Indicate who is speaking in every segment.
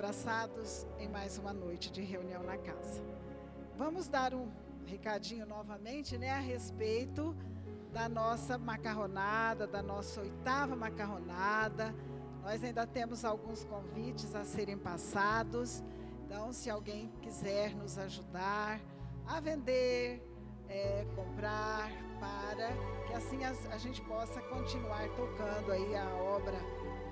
Speaker 1: abraçados em mais uma noite de reunião na casa. Vamos dar um recadinho novamente, a respeito da nossa macarronada, da nossa 8ª macarronada. Nós ainda temos alguns convites a serem passados. Então, se alguém quiser nos ajudar a vender, comprar, para que assim a gente possa continuar tocando aí a obra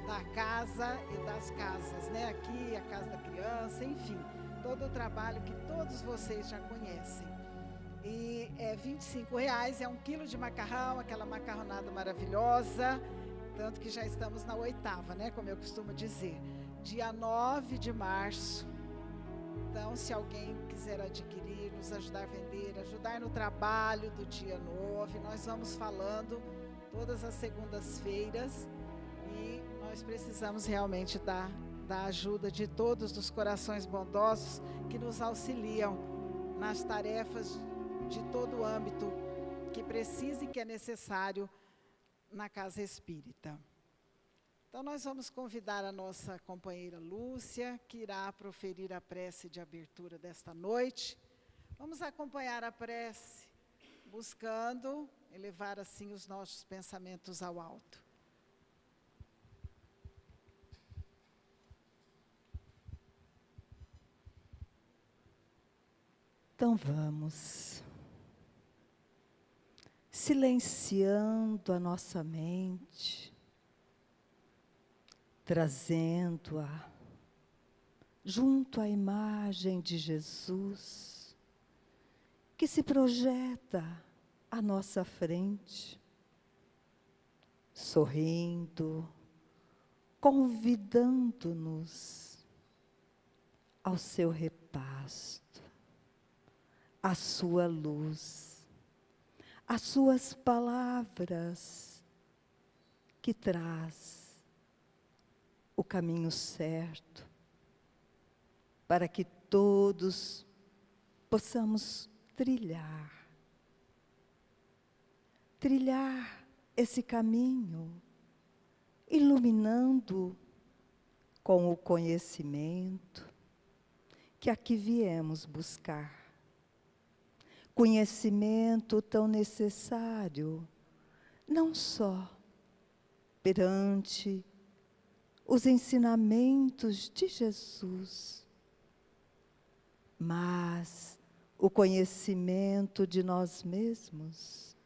Speaker 1: da casa e das casas, aqui a Casa da Criança, enfim, todo o trabalho que todos vocês já conhecem. E é R$25, é 1 quilo de macarrão, aquela macarronada maravilhosa, tanto que já estamos na 8ª, como eu costumo dizer, dia 9 de março. Então, se alguém quiser adquirir, nos ajudar a vender, ajudar no trabalho do dia 9, nós vamos falando todas as segundas-feiras e nós precisamos realmente da ajuda de todos os corações bondosos que nos auxiliam nas tarefas de todo o âmbito que precisa e que é necessário na Casa Espírita. Então, nós vamos convidar a nossa companheira Lúcia, que irá proferir a prece de abertura desta noite. Vamos acompanhar a prece, buscando elevar assim os nossos pensamentos ao alto.
Speaker 2: Então vamos, silenciando a nossa mente, trazendo-a junto à imagem de Jesus, que se projeta à nossa frente, sorrindo, convidando-nos ao seu repasto, à sua luz, às suas palavras que traz o caminho certo para que todos possamos trilhar esse caminho, iluminando com o conhecimento que aqui viemos buscar. Conhecimento tão necessário, não só perante os ensinamentos de Jesus, mas o conhecimento de nós mesmos,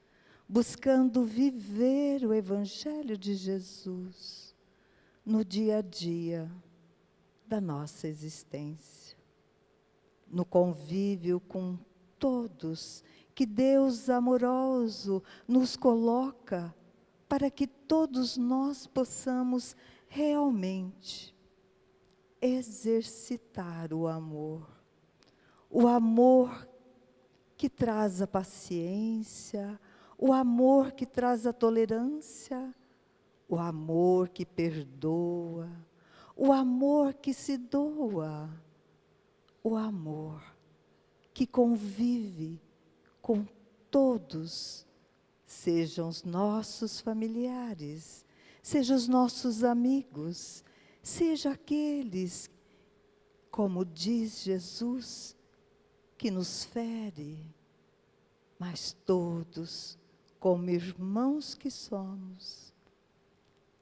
Speaker 2: buscando viver o Evangelho de Jesus no dia a dia da nossa existência, no convívio com todos que Deus amoroso nos coloca para que todos nós possamos realmente exercitar o amor que traz a paciência, o amor que traz a tolerância, o amor que perdoa, o amor que se doa, o amor que convive com todos, sejam os nossos familiares, sejam os nossos amigos, sejam aqueles, como diz Jesus, que nos fere, mas todos, como irmãos que somos,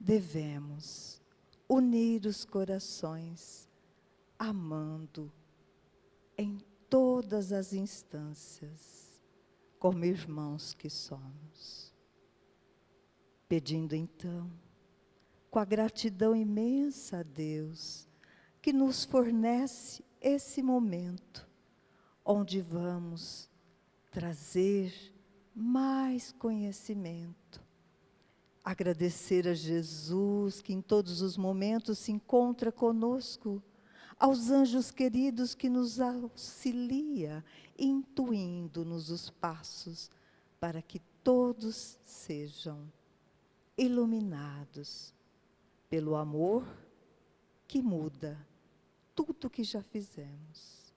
Speaker 2: devemos unir os corações, amando em todas as instâncias, como irmãos que somos. Pedindo então, com a gratidão imensa a Deus, que nos fornece esse momento, onde vamos trazer mais conhecimento. Agradecer a Jesus, que em todos os momentos se encontra conosco, aos anjos queridos que nos auxilia, intuindo-nos os passos, para que todos sejam iluminados pelo amor que muda tudo que já fizemos.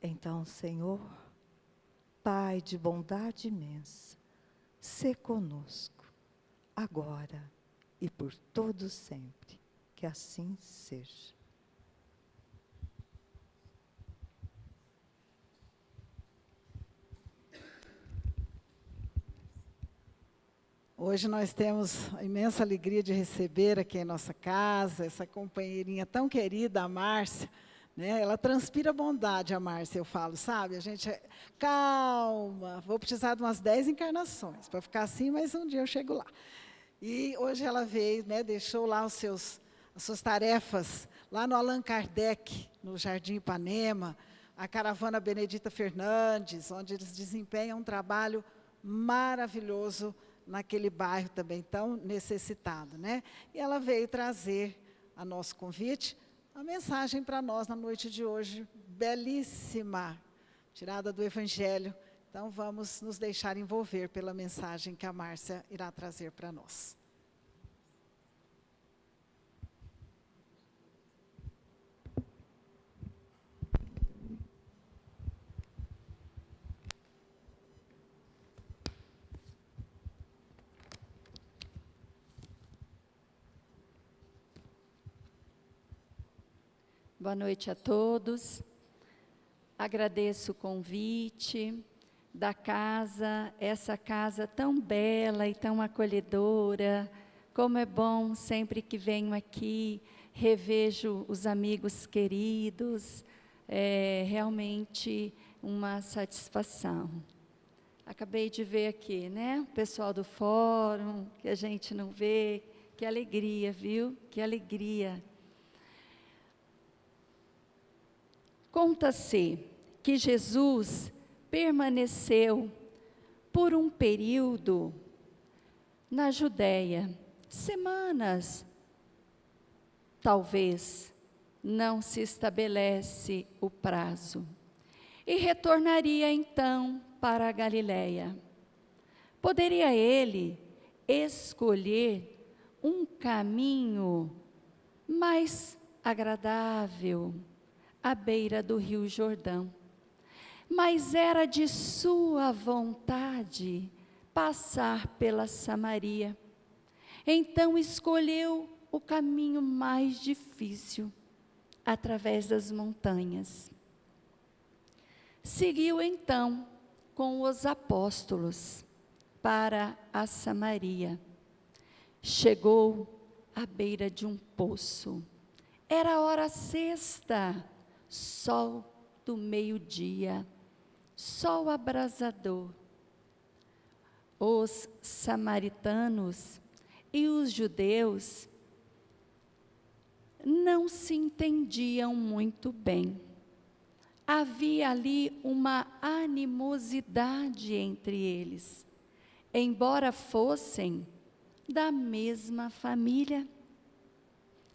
Speaker 2: Então, Senhor, Pai de bondade imensa, sê conosco, agora e por todo sempre, que assim seja.
Speaker 1: Hoje nós temos a imensa alegria de receber aqui em nossa casa essa companheirinha tão querida, a Márcia, né? Ela transpira bondade, a Márcia, eu falo, sabe? A gente é calma, vou precisar de umas 10 encarnações para ficar assim, mas um dia eu chego lá. E hoje ela veio, né, deixou lá as suas tarefas, lá no Allan Kardec, no Jardim Ipanema, a Caravana Benedita Fernandes, onde eles desempenham um trabalho maravilhoso naquele bairro também tão necessitado, né? E ela veio trazer a nosso convite, a mensagem para nós na noite de hoje, belíssima, tirada do Evangelho. Então, vamos nos deixar envolver pela mensagem que a Márcia irá trazer para nós.
Speaker 3: Boa noite a todos. Agradeço o convite da casa, essa casa tão bela e tão acolhedora. Como é bom sempre que venho aqui, revejo os amigos queridos. É realmente uma satisfação. Acabei de ver aqui, né? O pessoal do fórum, que a gente não vê. Que alegria, viu? Que alegria. Conta-se que Jesus permaneceu por um período na Judéia, semanas, talvez, não se estabelece o prazo, e retornaria então para a Galiléia. Poderia ele escolher um caminho mais agradável, à beira do Rio Jordão, mas era de sua vontade passar pela Samaria. Então escolheu o caminho mais difícil, através das montanhas. Seguiu então com os apóstolos para a Samaria. Chegou à beira de um poço. Era hora sexta, sol do meio-dia, sol abrasador. Os samaritanos e os judeus não se entendiam muito bem. Havia ali uma animosidade entre eles, embora fossem da mesma família.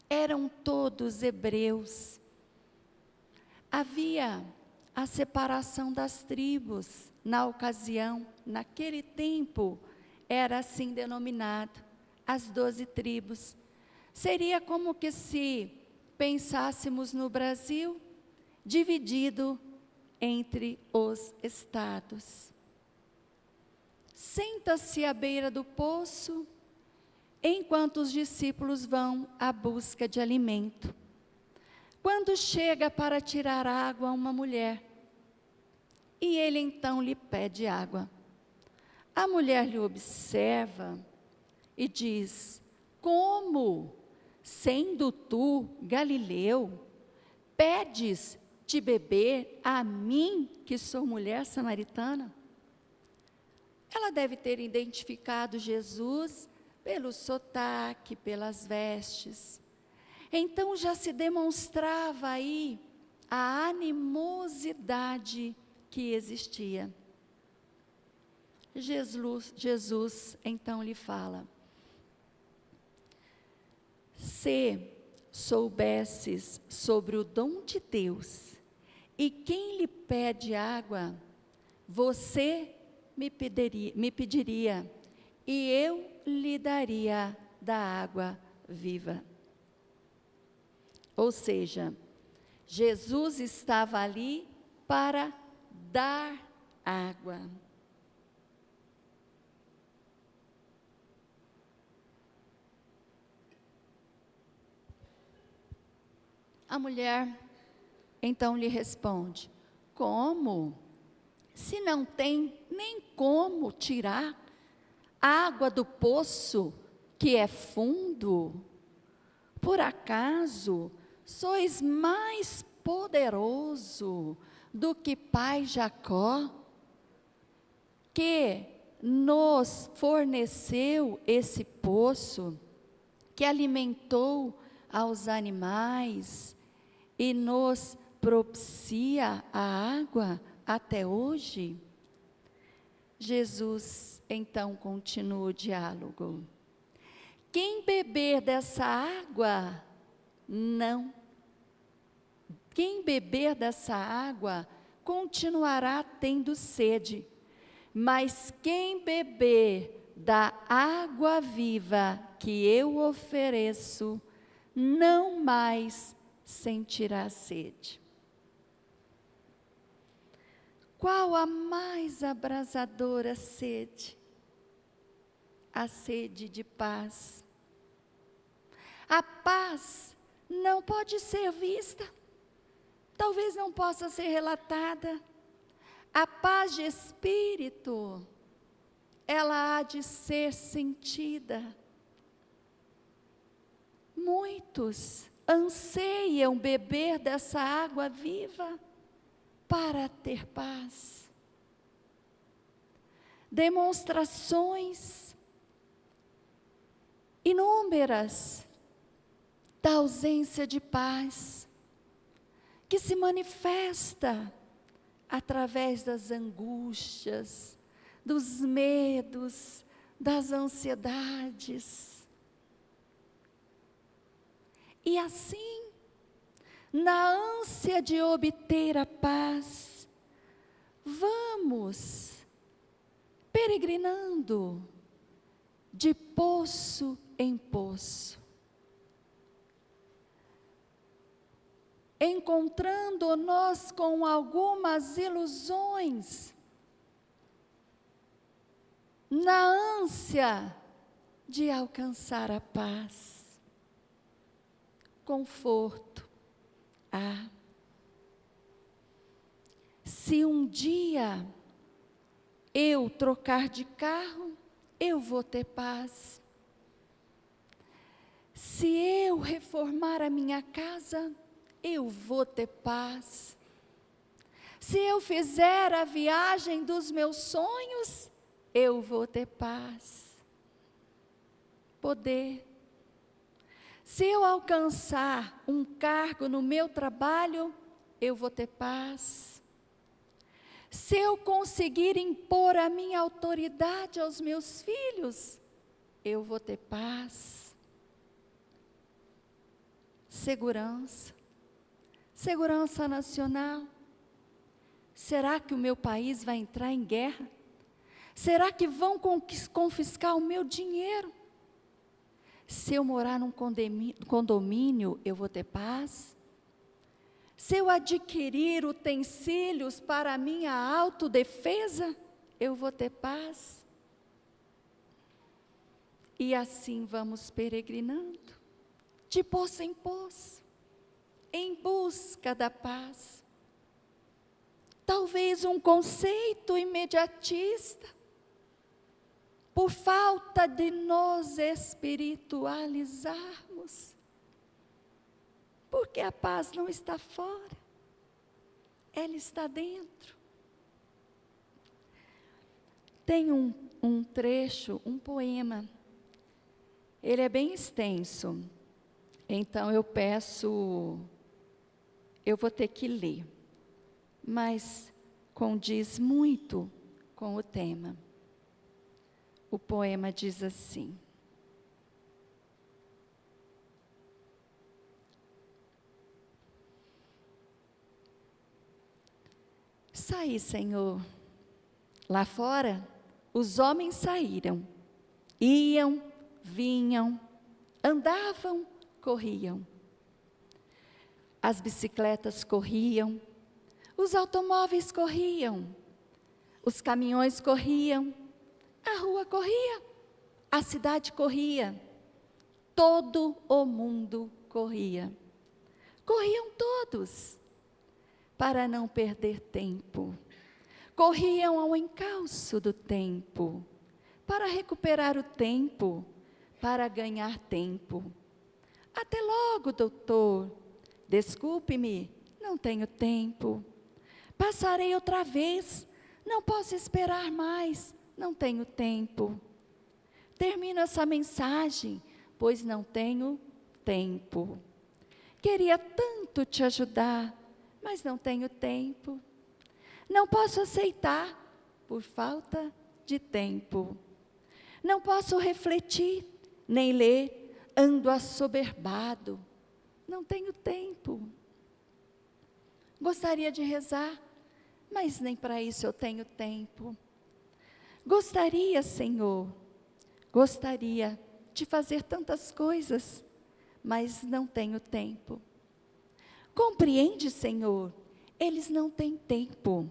Speaker 3: Eram todos hebreus. Havia a separação das tribos, na ocasião, naquele tempo, era assim denominado, as 12 tribos. Seria como que se pensássemos no Brasil, dividido entre os estados. Senta-se à beira do poço, enquanto os discípulos vão à busca de alimento. Quando chega para tirar água a uma mulher, e ele então lhe pede água. A mulher lhe observa e diz: como, sendo tu galileu, pedes de beber a mim, que sou mulher samaritana? Ela deve ter identificado Jesus pelo sotaque, pelas vestes. Então já se demonstrava aí a animosidade que existia. Jesus então lhe fala: se soubesses sobre o dom de Deus, e quem lhe pede água, você me pediria, e eu lhe daria da água viva. Ou seja, Jesus estava ali para dar água. A mulher então lhe responde: como? Se não tem nem como tirar água do poço que é fundo? Por acaso sois mais poderoso do que pai Jacó, que nos forneceu esse poço, que alimentou aos animais e nos propicia a água até hoje? Jesus então continua o diálogo. Quem beber dessa água, quem beber dessa água continuará tendo sede, mas quem beber da água viva que eu ofereço, não mais sentirá sede. Qual a mais abrasadora sede? A sede de paz. A paz não pode ser vista, talvez não possa ser relatada. A paz de espírito, ela há de ser sentida. Muitos anseiam beber dessa água viva para ter paz. Demonstrações inúmeras da ausência de paz, que se manifesta através das angústias, dos medos, das ansiedades. E assim, na ânsia de obter a paz, vamos peregrinando de poço em poço, encontrando-nos com algumas ilusões, na ânsia de alcançar a paz. Conforto. Se um dia eu trocar de carro, eu vou ter paz. Se eu reformar a minha casa, eu vou ter paz. Se eu fizer a viagem dos meus sonhos, eu vou ter paz. Poder. Se eu alcançar um cargo no meu trabalho, eu vou ter paz. Se eu conseguir impor a minha autoridade aos meus filhos, eu vou ter paz. Segurança. Segurança nacional. Será que o meu país vai entrar em guerra? Será que vão confiscar o meu dinheiro? Se eu morar num condomínio, eu vou ter paz? Se eu adquirir utensílios para a minha autodefesa, eu vou ter paz? E assim vamos peregrinando, de poço em poço, em busca da paz. Talvez um conceito imediatista, por falta de nos espiritualizarmos, porque a paz não está fora, ela está dentro. Tem um trecho, um poema, ele é bem extenso, então eu vou ter que ler, mas condiz muito com o tema. O poema diz assim: saí, Senhor, lá fora os homens saíram, iam, vinham, andavam, corriam. As bicicletas corriam, os automóveis corriam, os caminhões corriam, a rua corria, a cidade corria, todo o mundo corria. Corriam todos, para não perder tempo. Corriam ao encalço do tempo, para recuperar o tempo, para ganhar tempo. Até logo, doutor. Desculpe-me, não tenho tempo. Passarei outra vez, não posso esperar mais, não tenho tempo. Termino essa mensagem, pois não tenho tempo. Queria tanto te ajudar, mas não tenho tempo. Não posso aceitar, por falta de tempo. Não posso refletir, nem ler, ando assoberbado. Não tenho tempo. Gostaria de rezar, mas nem para isso eu tenho tempo. Gostaria, Senhor, gostaria de fazer tantas coisas, mas não tenho tempo. Compreende, Senhor, eles não têm tempo.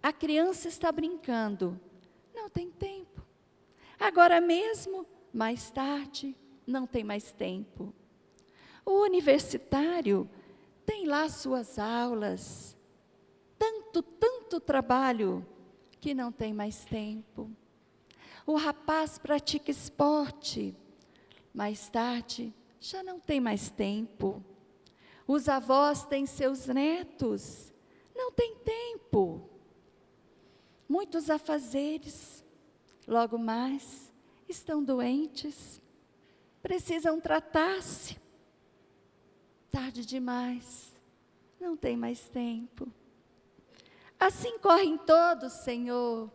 Speaker 3: A criança está brincando, não tem tempo. Agora mesmo, mais tarde, não tem mais tempo. O universitário tem lá suas aulas, tanto trabalho, que não tem mais tempo. O rapaz pratica esporte, mais tarde, já não tem mais tempo. Os avós têm seus netos, não tem tempo. Muitos afazeres, logo mais, estão doentes, precisam tratar-se. Tarde demais, não tem mais tempo. Assim correm todos, Senhor,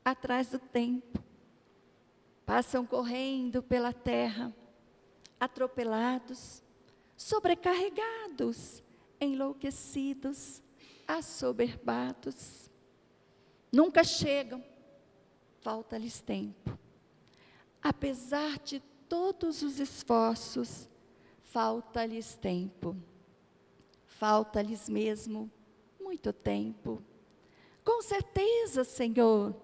Speaker 3: atrás do tempo. Passam correndo pela terra, atropelados, sobrecarregados, enlouquecidos, assoberbados. Nunca chegam, falta-lhes tempo. Apesar de todos os esforços, falta-lhes tempo. Falta-lhes mesmo muito tempo. Com certeza, Senhor,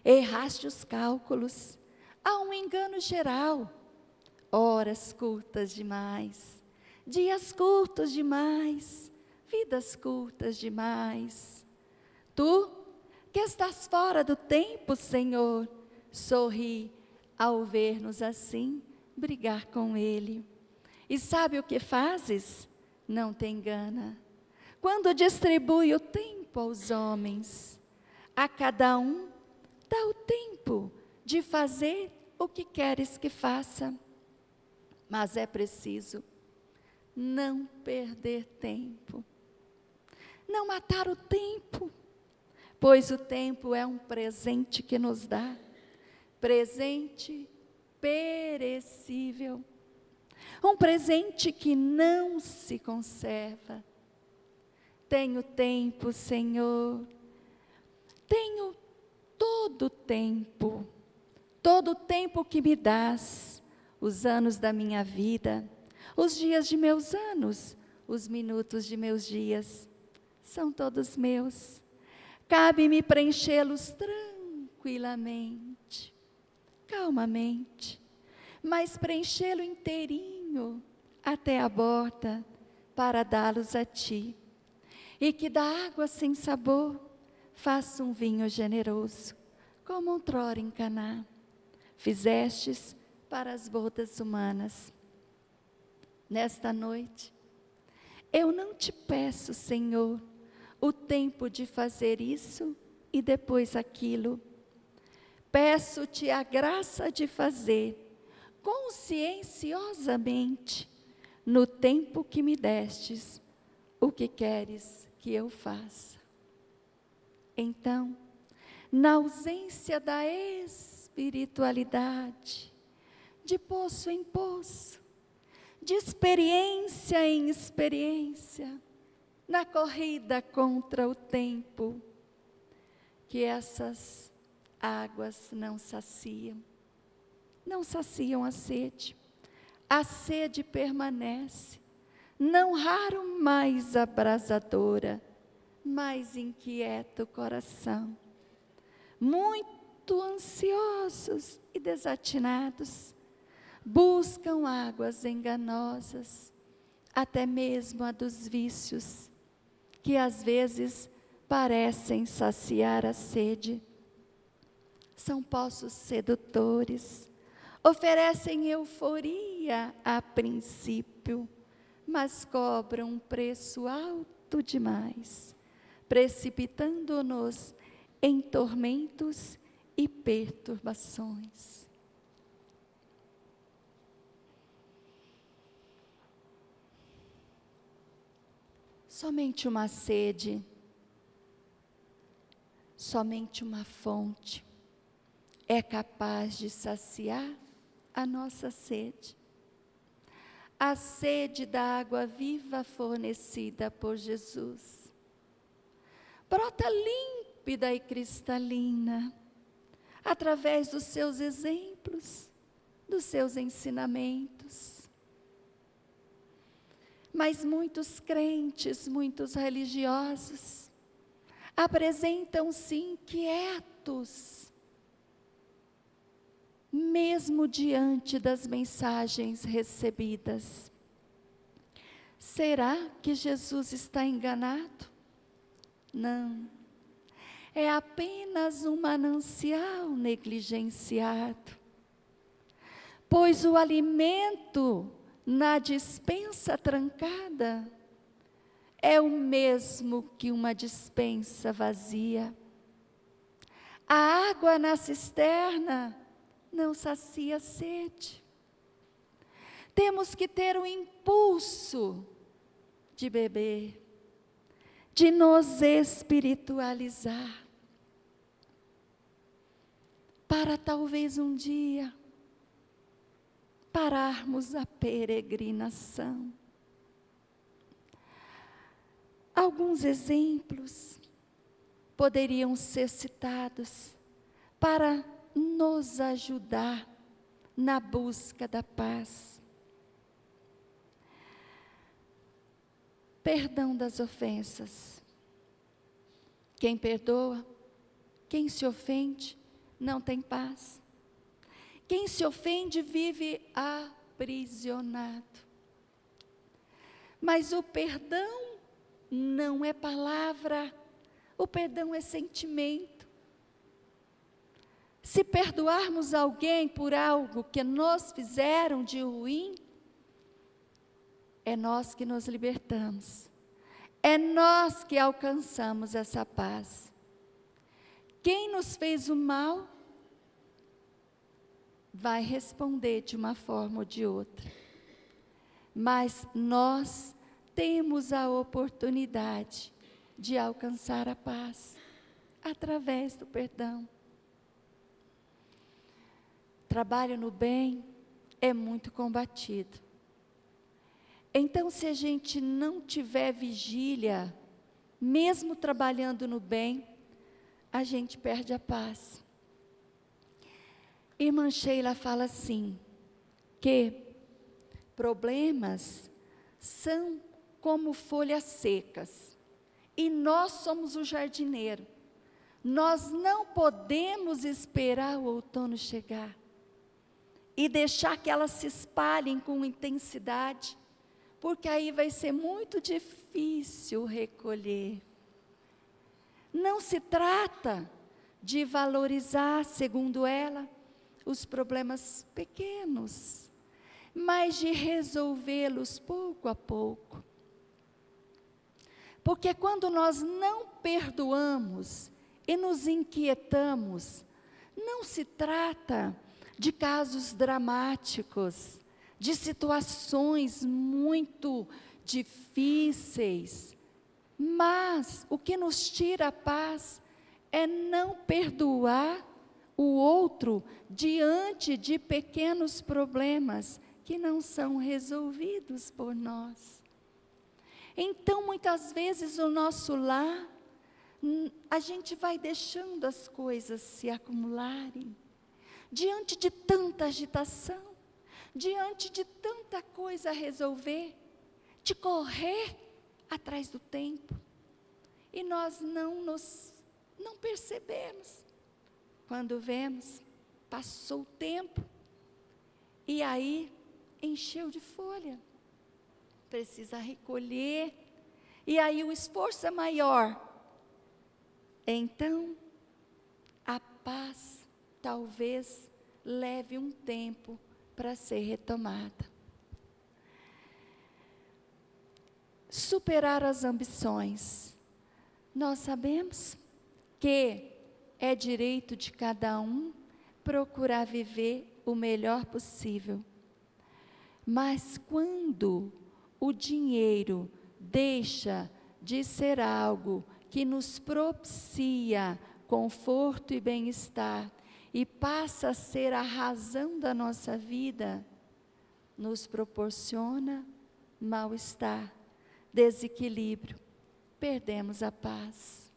Speaker 3: erraste os cálculos. Há um engano geral. Horas curtas demais, dias curtos demais, vidas curtas demais. Tu, que estás fora do tempo, Senhor, sorri ao ver-nos assim, brigar com Ele. E sabe o que fazes? Não te engana. Quando distribui o tempo aos homens, a cada um dá o tempo de fazer o que queres que faça. Mas é preciso não perder tempo, não matar o tempo, pois o tempo é um presente que nos dá, presente perecível, um presente que não se conserva. Tenho tempo, Senhor, tenho todo o tempo que me dás, os anos da minha vida, os dias de meus anos, os minutos de meus dias, são todos meus. Cabe-me preenchê-los tranquilamente, calmamente, mas preenchê-lo inteirinho, até a borda, para dá-los a Ti. E que da água sem sabor, faça um vinho generoso, como outrora em Caná, fizestes para as bodas humanas. Nesta noite, eu não te peço, Senhor, o tempo de fazer isso e depois aquilo. Peço-te a graça de fazer conscienciosamente, no tempo que me destes, o que queres que eu faça. Então, na ausência da espiritualidade, de poço em poço, de experiência em experiência, na corrida contra o tempo, que essas águas não saciam a sede permanece, não raro mais abrasadora, mais inquieto o coração, muito ansiosos e desatinados, buscam águas enganosas, até mesmo a dos vícios, que às vezes parecem saciar a sede. são poços sedutores, oferecem euforia a princípio, mas cobram um preço alto demais, precipitando-nos em tormentos e perturbações. Somente uma sede, somente uma fonte é capaz de saciar a nossa sede. A sede da água viva fornecida por Jesus. Brota límpida e cristalina, através dos seus exemplos, dos seus ensinamentos. Mas muitos crentes, muitos religiosos, apresentam-se inquietos, mesmo diante das mensagens recebidas. Será que Jesus está enganado? Não. É apenas um manancial negligenciado. Pois o alimento na despensa trancada é o mesmo que uma despensa vazia. A água na cisterna não sacia a sede. Temos que ter o impulso de beber, de nos espiritualizar, para talvez um dia pararmos a peregrinação. Alguns exemplos poderiam ser citados para nos ajudar na busca da paz. Perdão das ofensas. Quem perdoa, quem se ofende, não tem paz. Quem se ofende vive aprisionado. Mas o perdão não é palavra, o perdão é sentimento. Se perdoarmos alguém por algo que nos fizeram de ruim, é nós que nos libertamos. É nós que alcançamos essa paz. Quem nos fez o mal, vai responder de uma forma ou de outra. Mas nós temos a oportunidade de alcançar a paz através do perdão. Trabalho no bem é muito combatido. Então, se a gente não tiver vigília, mesmo trabalhando no bem, a gente perde a paz. Irmã Sheila fala assim, que problemas são como folhas secas, e nós somos o jardineiro. Nós não podemos esperar o outono chegar e deixar que elas se espalhem com intensidade, porque aí vai ser muito difícil recolher. Não se trata de valorizar, segundo ela, os problemas pequenos, mas de resolvê-los pouco a pouco. Porque quando nós não perdoamos e nos inquietamos, não se trata de casos dramáticos, de situações muito difíceis, mas o que nos tira a paz é não perdoar o outro diante de pequenos problemas que não são resolvidos por nós. Então, muitas vezes, o nosso lar, a gente vai deixando as coisas se acumularem, diante de tanta agitação, diante de tanta coisa a resolver, de correr atrás do tempo, e nós não percebemos. Quando vemos, passou o tempo, e aí encheu de folha, precisa recolher, e aí o esforço é maior. Então, a paz talvez leve um tempo para ser retomada. Superar as ambições. Nós sabemos que é direito de cada um procurar viver o melhor possível. Mas quando o dinheiro deixa de ser algo que nos propicia conforto e bem-estar e passa a ser a razão da nossa vida, nos proporciona mal-estar, desequilíbrio, perdemos a paz.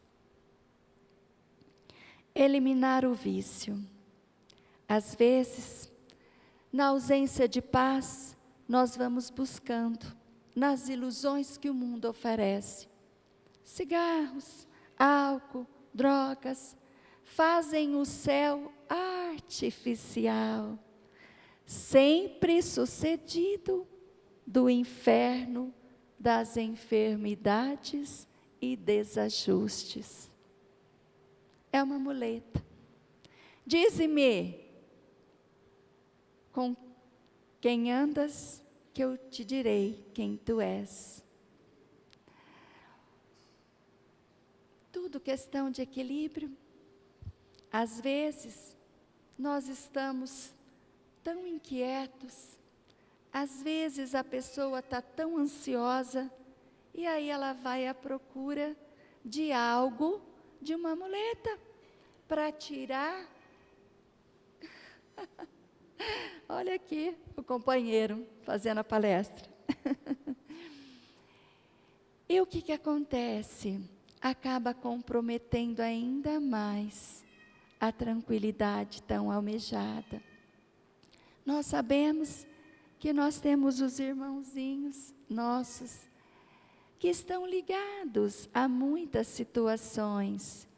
Speaker 3: Eliminar o vício. Às vezes, na ausência de paz, nós vamos buscando nas ilusões que o mundo oferece. Cigarros, álcool, drogas, fazem o céu artificial, sempre sucedido do inferno das enfermidades e desajustes. É uma muleta. Dize-me com quem andas, que eu te direi quem tu és. Tudo questão de equilíbrio. Às vezes, nós estamos tão inquietos, às vezes a pessoa está tão ansiosa, e aí ela vai à procura de algo, de uma muleta, para tirar. Olha aqui o companheiro fazendo a palestra. E o que acontece? Acaba comprometendo ainda mais a tranquilidade tão almejada. Nós sabemos que nós temos os irmãozinhos nossos que estão ligados a muitas situações.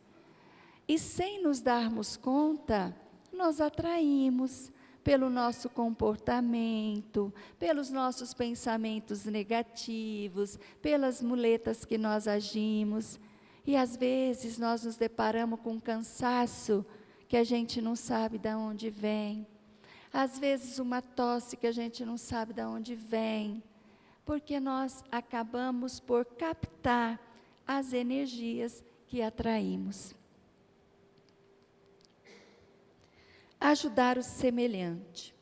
Speaker 3: E sem nos darmos conta, nós atraímos pelo nosso comportamento, pelos nossos pensamentos negativos, pelas muletas que nós agimos. E às vezes nós nos deparamos com um cansaço que a gente não sabe de onde vem. Às vezes uma tosse que a gente não sabe de onde vem. Porque nós acabamos por captar as energias que atraímos. Ajudar o semelhante.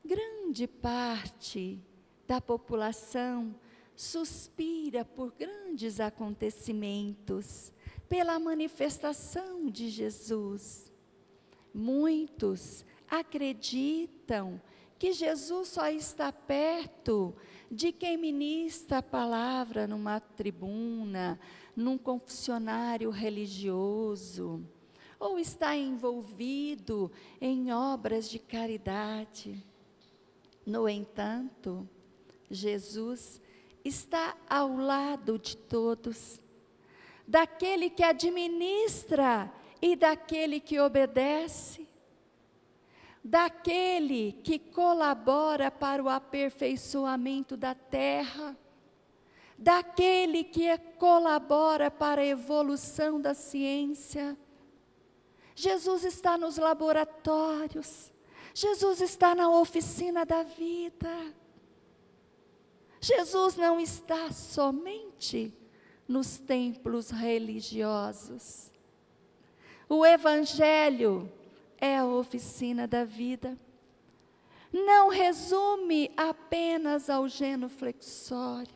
Speaker 3: Grande parte da população suspira por grandes acontecimentos, pela manifestação de Jesus. Muitos acreditam que Jesus só está perto de quem ministra a palavra numa tribuna, num confessionário religioso, ou está envolvido em obras de caridade. No entanto, Jesus está ao lado de todos, daquele que administra e daquele que obedece, daquele que colabora para o aperfeiçoamento da terra, daquele que colabora para a evolução da ciência. Jesus está nos laboratórios, Jesus está na oficina da vida. Jesus não está somente nos templos religiosos. O Evangelho é a oficina da vida. Não resume apenas ao genuflexório.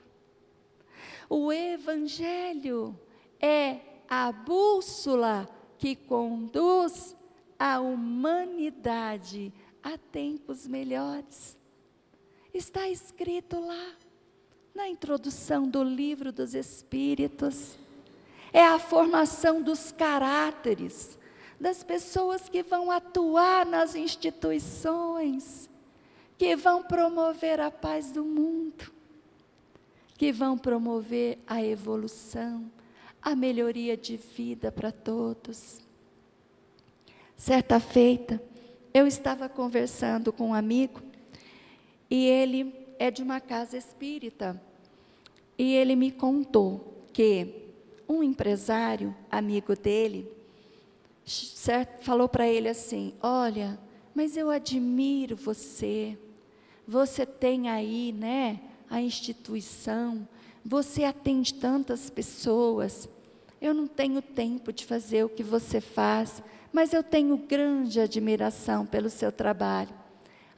Speaker 3: O Evangelho é a bússola que conduz a humanidade a tempos melhores. Está escrito lá, na introdução do Livro dos Espíritos. É a formação dos caráteres, das pessoas que vão atuar nas instituições, que vão promover a paz do mundo, que vão promover a evolução, a melhoria de vida para todos. Certa feita, eu estava conversando com um amigo, e ele é de uma casa espírita, e ele me contou que um empresário, amigo dele, falou para ele assim: olha, mas eu admiro você. Você tem aí, né, a instituição, você atende tantas pessoas. Eu não tenho tempo de fazer o que você faz, mas eu tenho grande admiração pelo seu trabalho.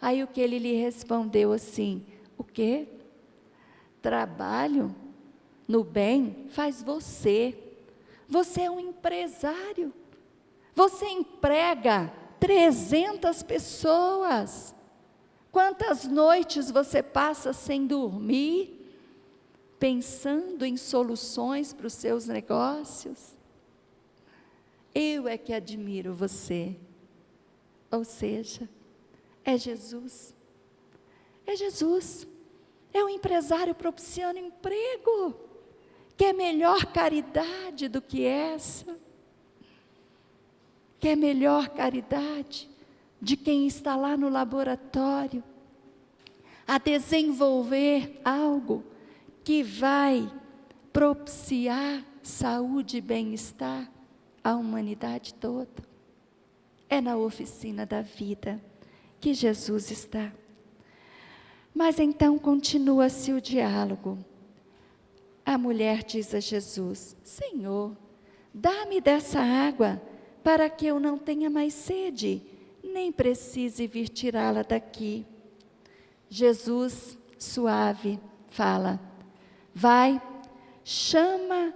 Speaker 3: Aí o que ele lhe respondeu assim: o quê? Trabalho no bem faz você. Você é um empresário. Você emprega 300 pessoas. Quantas noites você passa sem dormir, pensando em soluções para os seus negócios? Eu é que admiro você. Ou seja, é Jesus. É Jesus. É um empresário propiciando emprego. Quer melhor caridade do que essa? Quer melhor caridade de quem está lá no laboratório a desenvolver algo que vai propiciar saúde e bem-estar à humanidade toda? É na oficina da vida que Jesus está. Mas então continua-se o diálogo. A mulher diz a Jesus: Senhor, dá-me dessa água para que eu não tenha mais sede, nem precise vir tirá-la daqui. Jesus, suave, fala: vai, chama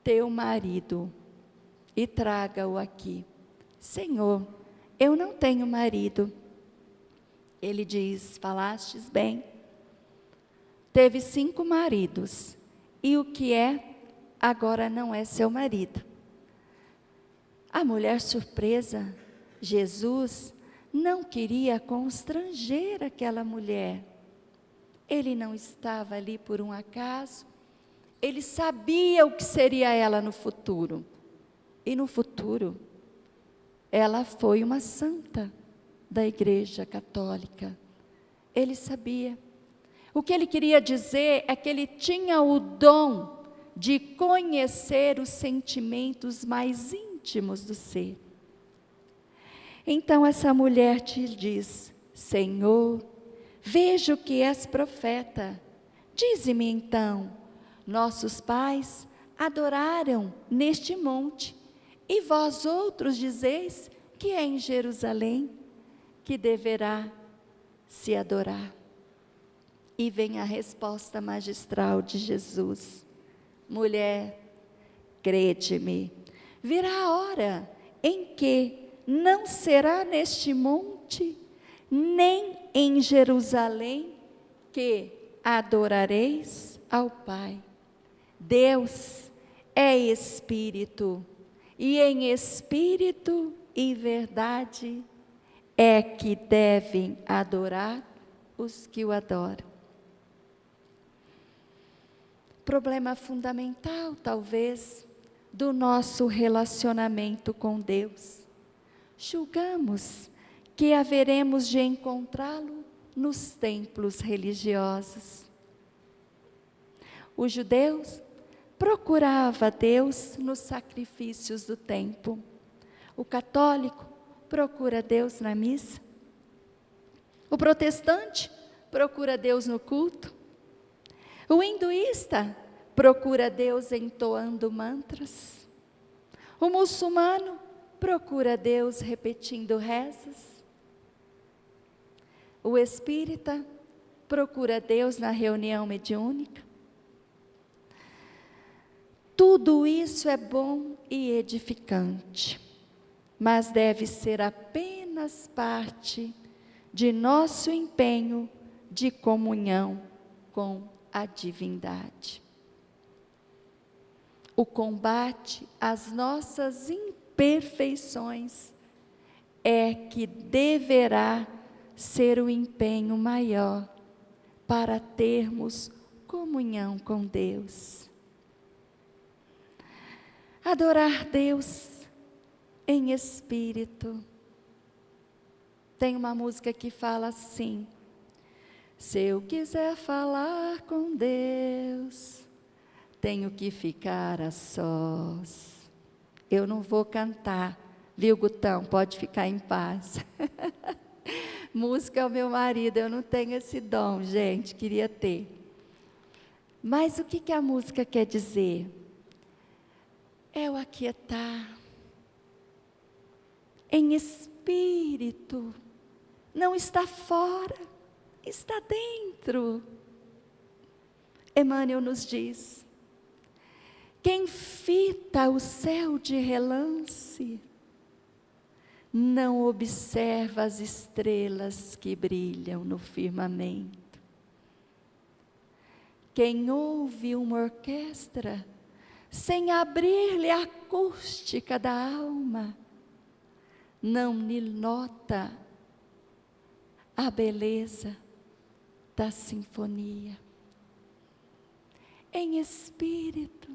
Speaker 3: teu marido e traga-o aqui. Senhor, eu não tenho marido. Ele diz: falastes bem. Teve 5 maridos, e o que é, agora não é seu marido. A mulher surpresa, Jesus não queria constranger aquela mulher. Ele não estava ali por um acaso. Ele sabia o que seria ela no futuro. E no futuro, ela foi uma santa da Igreja Católica. Ele sabia. O que ele queria dizer é que ele tinha o dom de conhecer os sentimentos mais íntimos do ser. Então essa mulher te diz: Senhor, vejo que és profeta. Dize-me então, nossos pais adoraram neste monte, e vós outros dizeis que é em Jerusalém que deverá se adorar. E vem a resposta magistral de Jesus: mulher, crede-me, virá a hora em que não será neste monte, nem em Jerusalém, que adorareis ao Pai. Deus é Espírito, e em Espírito e verdade é que devem adorar os que o adoram. Problema fundamental, talvez, do nosso relacionamento com Deus. Julgamos que haveremos de encontrá-lo nos templos religiosos. Os judeus procuravam Deus nos sacrifícios do templo. O católico procura Deus na missa. O protestante procura Deus no culto. O hinduísta procura Deus entoando mantras. O muçulmano procura Deus repetindo rezas. O espírita procura Deus na reunião mediúnica. Tudo isso é bom e edificante, mas deve ser apenas parte de nosso empenho de comunhão com a divindade. O combate às nossas imperfeições é que deverá ser o empenho maior para termos comunhão com Deus. Adorar Deus em espírito. Tem uma música que fala assim: se eu quiser falar com Deus, tenho que ficar a sós. Eu não vou cantar Viu, Gutão? Pode ficar em paz. Música é o meu marido, eu não tenho esse dom, gente, queria ter. Mas o que a música quer dizer? É o aquietar, em espírito, não está fora, está dentro. Emmanuel nos diz: quem fita o céu de relance, não observa as estrelas que brilham no firmamento. Quem ouve uma orquestra, sem abrir-lhe a acústica da alma, não lhe nota a beleza da sinfonia. Em espírito,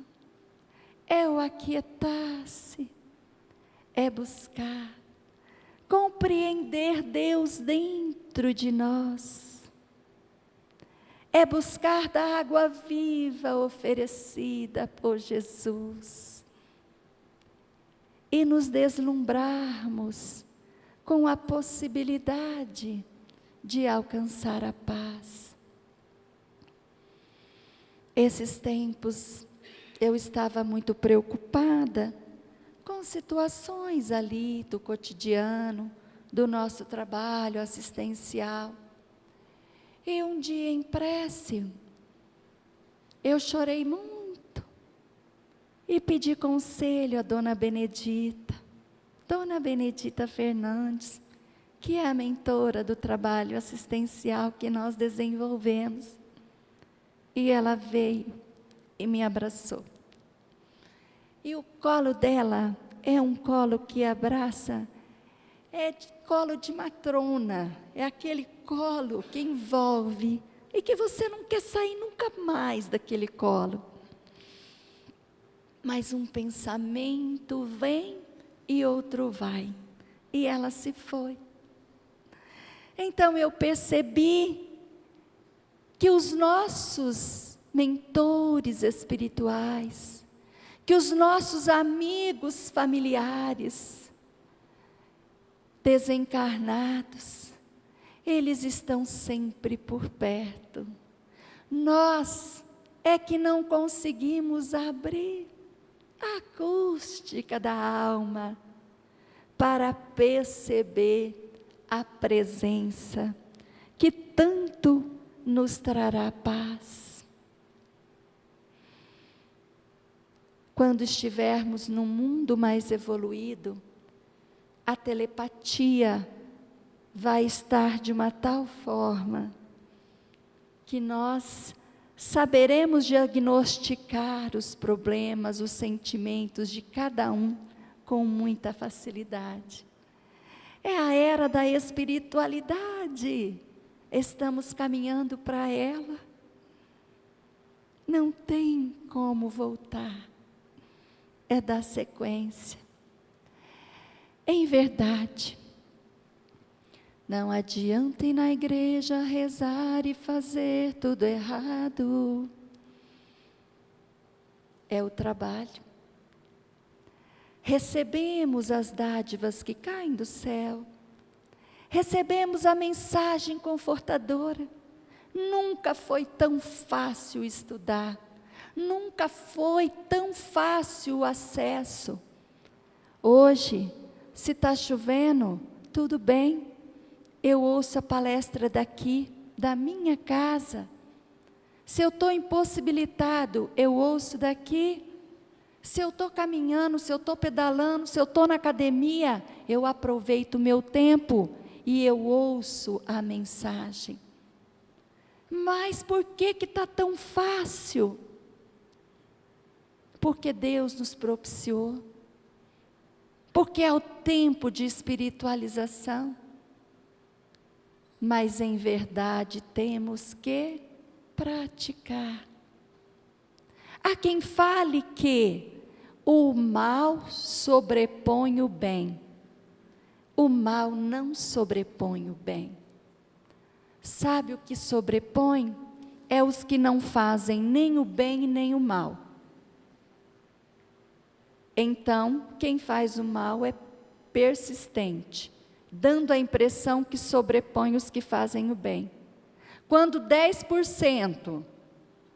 Speaker 3: é o aquietar-se, é buscar, compreender Deus dentro de nós, é buscar da água viva oferecida por Jesus e nos deslumbrarmos com a possibilidade de alcançar a paz. Esses tempos eu estava muito preocupada com situações ali do cotidiano, do nosso trabalho assistencial. E um dia em prece, eu chorei muito e pedi conselho à Dona Benedita Fernandes, que é a mentora do trabalho assistencial que nós desenvolvemos. E ela veio e me abraçou. E o colo dela é um colo que abraça, é de colo de matrona, é aquele colo que envolve e que você não quer sair nunca mais daquele colo. Mas um pensamento vem e outro vai, e ela se foi. Então eu percebi que os nossos mentores espirituais, que os nossos amigos familiares desencarnados, eles estão sempre por perto. Nós é que não conseguimos abrir a acústica da alma para perceber a presença que tanto nos trará paz. Quando estivermos num mundo mais evoluído, a telepatia vai estar de uma tal forma que nós saberemos diagnosticar os problemas, os sentimentos de cada um com muita facilidade. É a era da espiritualidade. Estamos caminhando para ela. Não tem como voltar. É dar sequência. Em verdade, não adianta ir na igreja rezar e fazer tudo errado. É o trabalho. Recebemos as dádivas que caem do céu. Recebemos a mensagem confortadora. Nunca foi tão fácil estudar. Nunca foi tão fácil o acesso. Hoje, se está chovendo, tudo bem. Eu ouço a palestra daqui, da minha casa. Se eu estou impossibilitado, eu ouço daqui. Se eu estou caminhando, se eu estou pedalando, se eu estou na academia, eu aproveito o meu tempo e eu ouço a mensagem. Mas por que está tão fácil? Porque Deus nos propiciou. Porque é o tempo de espiritualização. Mas em verdade temos que praticar. Há quem fale que o mal sobrepõe o bem. O mal não sobrepõe o bem. Sabe o que sobrepõe? É os que não fazem nem o bem nem o mal. Então, quem faz o mal é persistente, dando a impressão que sobrepõe os que fazem o bem. Quando 10%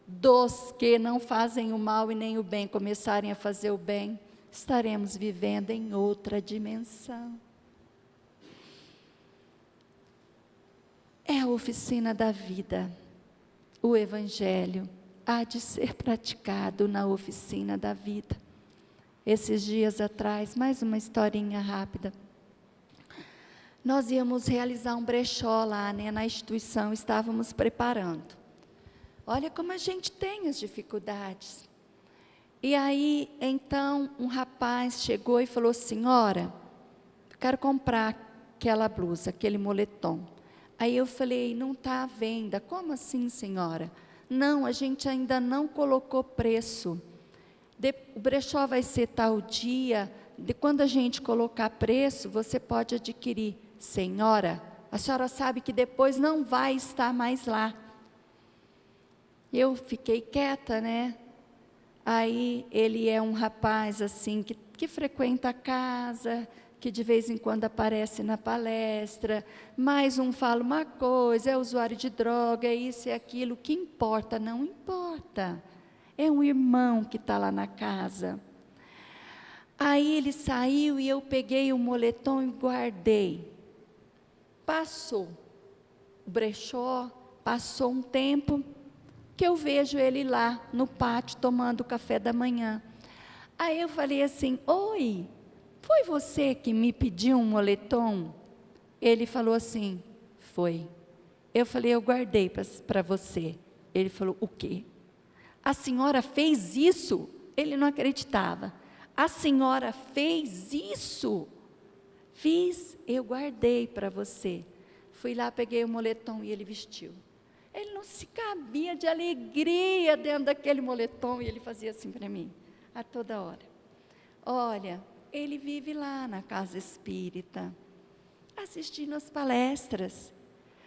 Speaker 3: dos que não fazem o mal e nem o bem começarem a fazer o bem, estaremos vivendo em outra dimensão. É a oficina da vida. O Evangelho há de ser praticado na oficina da vida. Esses dias atrás, mais uma historinha rápida. Nós íamos realizar um brechó lá, né, na instituição, estávamos preparando. Olha como a gente tem as dificuldades. E aí, então, um rapaz chegou e falou: senhora, quero comprar aquela blusa, aquele moletom. Aí eu falei: não está à venda. Como assim, senhora? Não, a gente ainda não colocou preço. O brechó vai ser tal dia, quando a gente colocar preço, você pode adquirir. Senhora, a senhora sabe que depois não vai estar mais lá. Eu fiquei quieta, né? Aí ele é um rapaz assim, que frequenta a casa, que de vez em quando aparece na palestra, mais um fala uma coisa, é usuário de droga, é isso e aquilo, o que importa? Não importa. É um irmão que está lá na casa. Aí ele saiu e eu peguei o moletom e guardei. Passou o brechó, passou um tempo, que eu vejo ele lá no pátio tomando café da manhã. Aí eu falei assim: oi, foi você que me pediu um moletom? Ele falou assim: foi. Eu falei: eu guardei para você. Ele falou: o quê? A senhora fez isso? Ele não acreditava. A senhora fez isso? Fiz, eu guardei para você. Fui lá, peguei o moletom e ele vestiu. Ele não se cabia de alegria dentro daquele moletom e ele fazia assim para mim, a toda hora. Olha, ele vive lá na casa espírita, assistindo as palestras.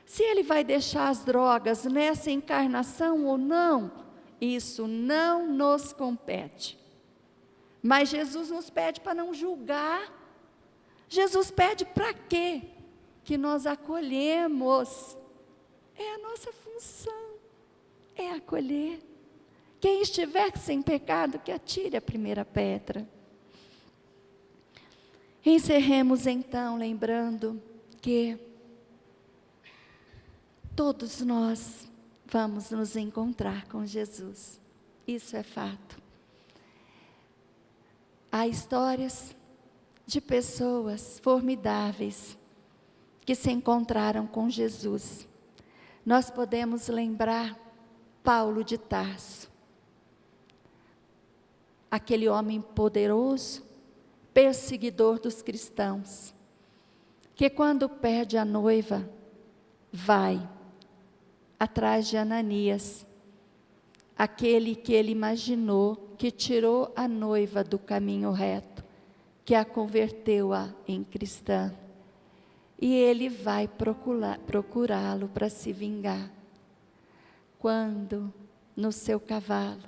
Speaker 3: Se ele vai deixar as drogas nessa encarnação ou não, isso não nos compete. Mas Jesus nos pede para não julgar. Jesus pede para quê? Que nós acolhemos. É a nossa função, é acolher. Quem estiver sem pecado, que atire a primeira pedra. Encerremos então, lembrando que todos nós vamos nos encontrar com Jesus. Isso é fato. Há histórias de pessoas formidáveis que se encontraram com Jesus. Nós podemos lembrar Paulo de Tarso, aquele homem poderoso, perseguidor dos cristãos, que quando perde a noiva, vai atrás de Ananias, aquele que ele imaginou que tirou a noiva do caminho reto, que a converteu em cristã. E ele vai procurá-lo para se vingar. Quando, no seu cavalo,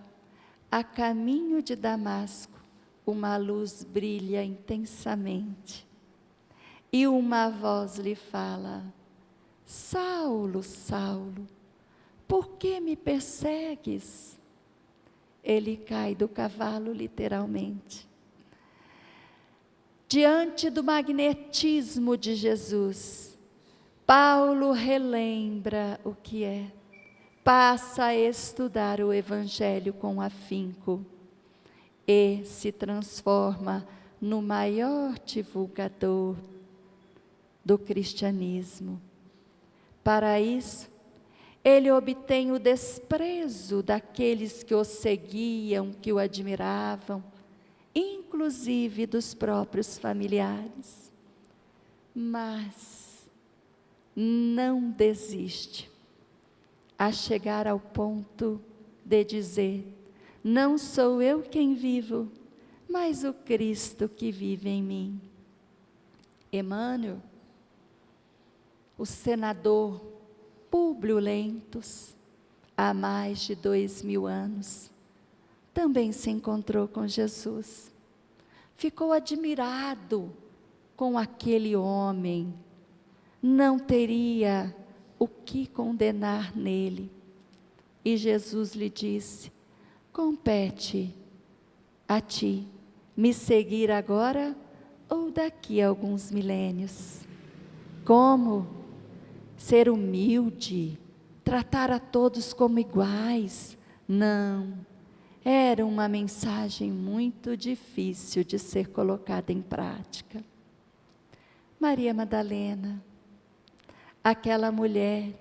Speaker 3: a caminho de Damasco, uma luz brilha intensamente. E uma voz lhe fala: Saulo, Saulo, por que me persegues? Ele cai do cavalo literalmente. Diante do magnetismo de Jesus, Paulo relembra o que é. Passa a estudar o Evangelho com afinco e se transforma no maior divulgador do cristianismo. Para isso, ele obtém o desprezo daqueles que o seguiam, que o admiravam, inclusive dos próprios familiares. Mas não desiste a chegar ao ponto de dizer: não sou eu quem vivo, mas o Cristo que vive em mim. Emmanuel, o senador Públio Lentulus, há mais de 2000 anos, também se encontrou com Jesus. Ficou admirado com aquele homem, não teria o que condenar nele. E Jesus lhe disse: compete a ti me seguir agora ou daqui a alguns milênios. Como? Ser humilde, tratar a todos como iguais? Não, era uma mensagem muito difícil de ser colocada em prática. Maria Madalena, aquela mulher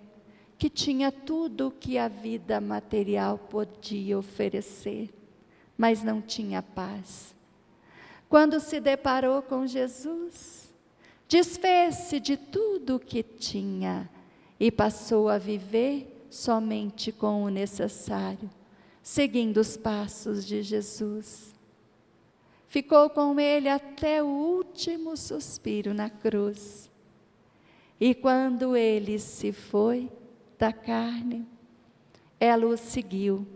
Speaker 3: que tinha tudo o que a vida material podia oferecer, mas não tinha paz. Quando se deparou com Jesus, desfez-se de tudo o que tinha e passou a viver somente com o necessário, seguindo os passos de Jesus. Ficou com ele até o último suspiro na cruz. E quando ele se foi da carne, ela o seguiu,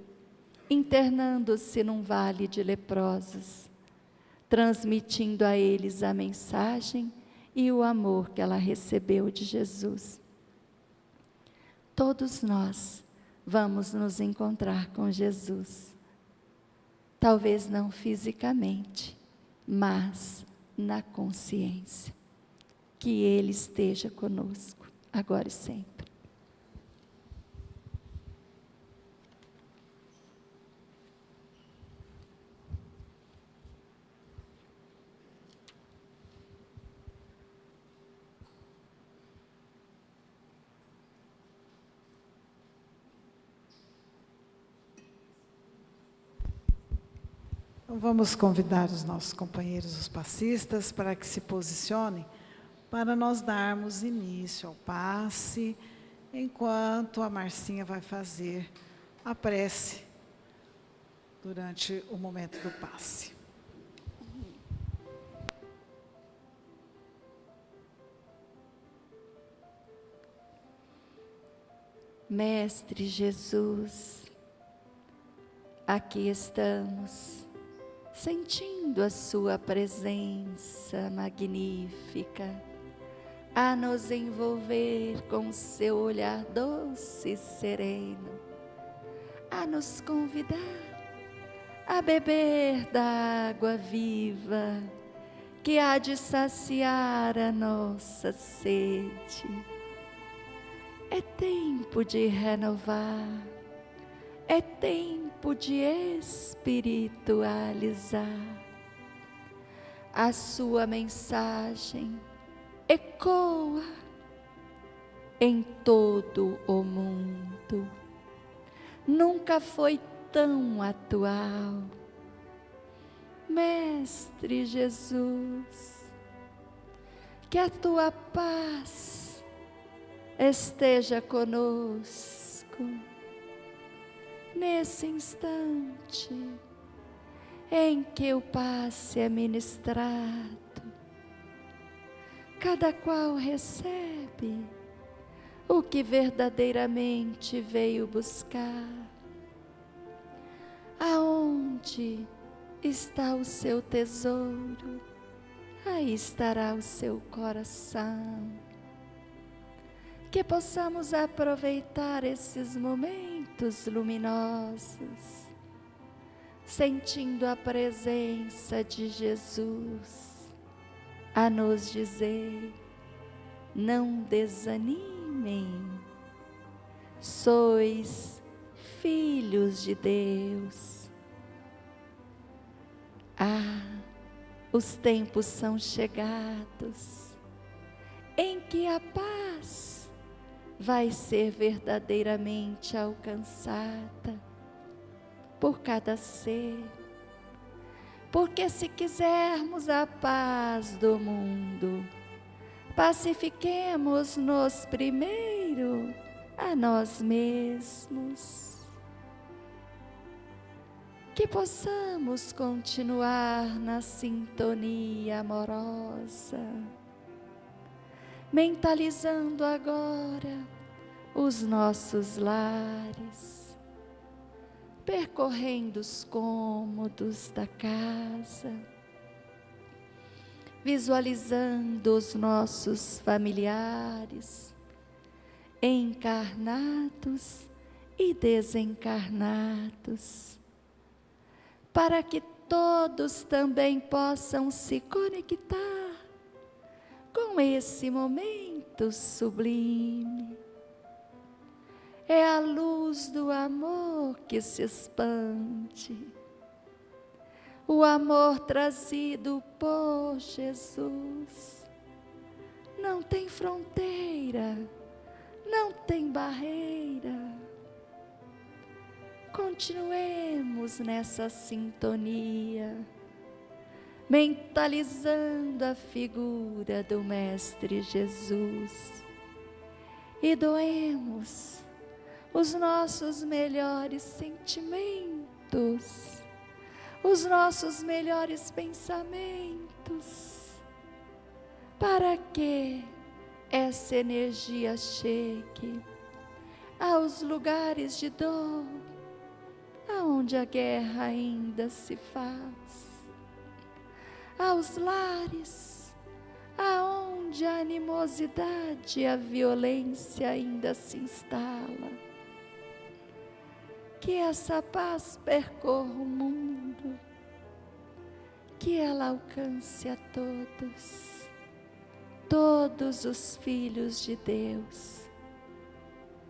Speaker 3: internando-se num vale de leprosos, transmitindo a eles a mensagem e o amor que ela recebeu de Jesus. Todos nós vamos nos encontrar com Jesus. Talvez não fisicamente, mas na consciência. Que Ele esteja conosco, agora e sempre.
Speaker 1: Então vamos convidar os nossos companheiros, os passistas, para que se posicionem, para nós darmos início ao passe, enquanto a Marcinha vai fazer a prece durante o momento do passe.
Speaker 3: Mestre Jesus, aqui estamos, sentindo a sua presença magnífica, a nos envolver com seu olhar doce e sereno, a nos convidar a beber da água viva, que há de saciar a nossa sede. É tempo de renovar, é tempo de espiritualizar. A sua mensagem ecoa em todo o mundo. Nunca foi tão atual. Mestre Jesus, que a tua paz esteja conosco nesse instante em que o passe é ministrado. Cada qual recebe o que verdadeiramente veio buscar. Aonde está o seu tesouro, aí estará o seu coração. Que possamos aproveitar esses momentos luminosos, sentindo a presença de Jesus, a nos dizer: não desanimem, sois filhos de Deus. Os tempos são chegados em que a paz vai ser verdadeiramente alcançada por cada ser. Porque se quisermos a paz do mundo, pacifiquemos-nos primeiro a nós mesmos. Que possamos continuar na sintonia amorosa, mentalizando agora os nossos lares, percorrendo os cômodos da casa, visualizando os nossos familiares, encarnados e desencarnados, para que todos também possam se conectar com esse momento sublime. É a luz do amor que se expande, o amor trazido por Jesus. Não tem fronteira, não tem barreira. Continuemos nessa sintonia, mentalizando a figura do Mestre Jesus, e doemos os nossos melhores sentimentos, os nossos melhores pensamentos, para que essa energia chegue aos lugares de dor, aonde a guerra ainda se faz, aos lares aonde a animosidade e a violência ainda se instala. Que essa paz percorra o mundo, que ela alcance a todos os filhos de Deus.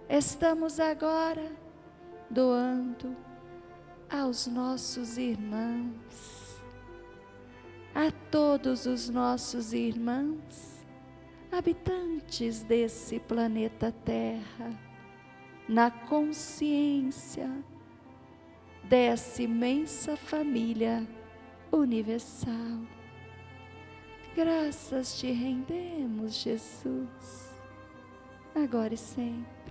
Speaker 3: Estamos agora doando aos nossos irmãos, a todos os nossos irmãos, habitantes desse planeta Terra, na consciência dessa imensa família universal. Graças te rendemos, Jesus, agora e sempre.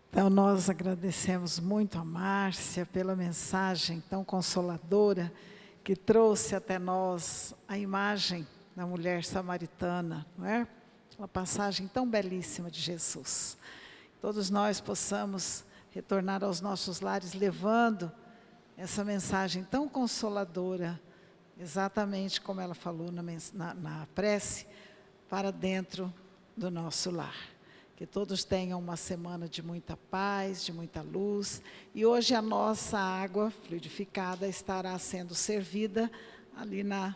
Speaker 1: Então, nós agradecemos muito a Márcia pela mensagem tão consoladora que trouxe até nós a imagem da mulher samaritana, não é? Uma passagem tão belíssima de Jesus. Todos nós possamos retornar aos nossos lares levando essa mensagem tão consoladora, exatamente como ela falou na prece, para dentro do nosso lar. Que todos tenham uma semana de muita paz, de muita luz. E hoje a nossa água fluidificada estará sendo servida ali na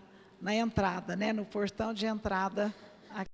Speaker 1: entrada, né? No portão de entrada